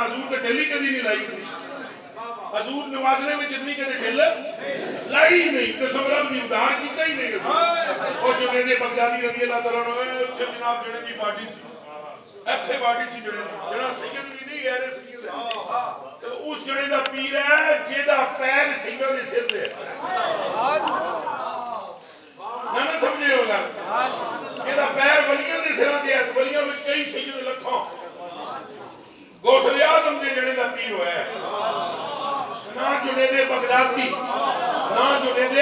حضور تے ڈھلی کدی نہیں لائی تھی حضور نوازنے میں جتنی کدی ڈھل لائی نہیں قسم رب نہیں ادھار کیتا ہی نہیں اور جنید بغدادی رضی اللہ تعالیٰ عنہ جناب جنید دی باڈی سی ایتھے باڈی سی جنید سید بھی نہیں غیر سید ہے اس جنید دا پیر ہے جیدہ پیر سید دے سر دے نہ سمجھے ہوگا جیدہ پیر ولیاں دے سر دے ولیاں وچ کئی سید لکھوں غوث اعظم دے جنید دا پیر ہوئے نہ جنید بغدادی نہ جنید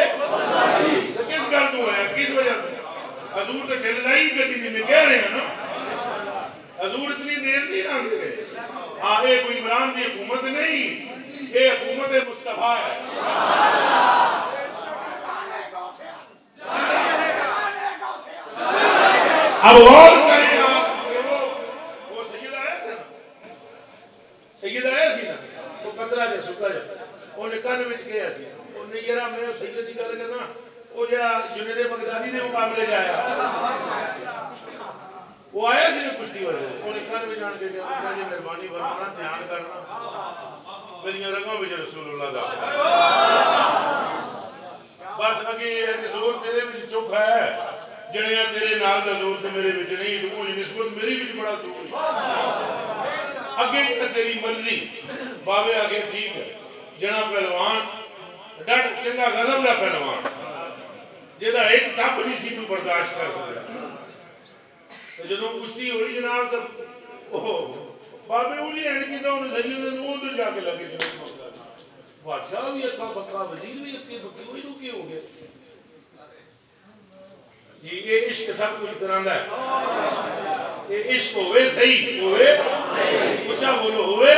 کس گل تو ہے کس وجہ سے حضور تے ڈھل لائی گدی نہیں میں کہہ رہے ہیں نا حضور اتنی دیر نہیں رہتے گئے آگے کوئی عمران دی حکومت نہیں یہ حکومت مصطفیٰ ہے اب اور کریں آپ وہ سید آیا تھا سید آیا سی نا وہ قطرہ جا سکا جا انہیں کن وچ گیا سی انہیں یرا میں سید دی گل کرنا وہ جڑا جنید بغدادی دے مقابلے جایا وہ آیا سی نے کشتی والے انہیں کن وچ آن کے کہ مجھے مہربانی فرمانا دھیان کرنا میری رنگوں وچ رسول اللہ دا بس اگے یہ زور تیرے وچ چپ ہے جڑیاں تیرے نال دا زور تے میرے وچ نہیں تو مجھے نسبت میری وچ بڑا زور اگے تیری مرضی بابے آگے ٹھیک ہے جنا پہلوان ڈٹ چنگا غضب دا پہلوان جیدہ ایک تپ نہیں سی تو برداشت کر سکتا تو جدوں کشتی ہوئی جناب تب بابے اولی اینڈ کی تھا انہیں سجید نے وہ تو جا کے لگے جناب بادشاہ بھی اکا بکا وزیر بھی اکے بکی وہی روکے ہو گئے جی یہ عشق سب کچھ کراندہ ہے یہ عشق ہوئے صحیح ہوئے اچھا بولو ہوئے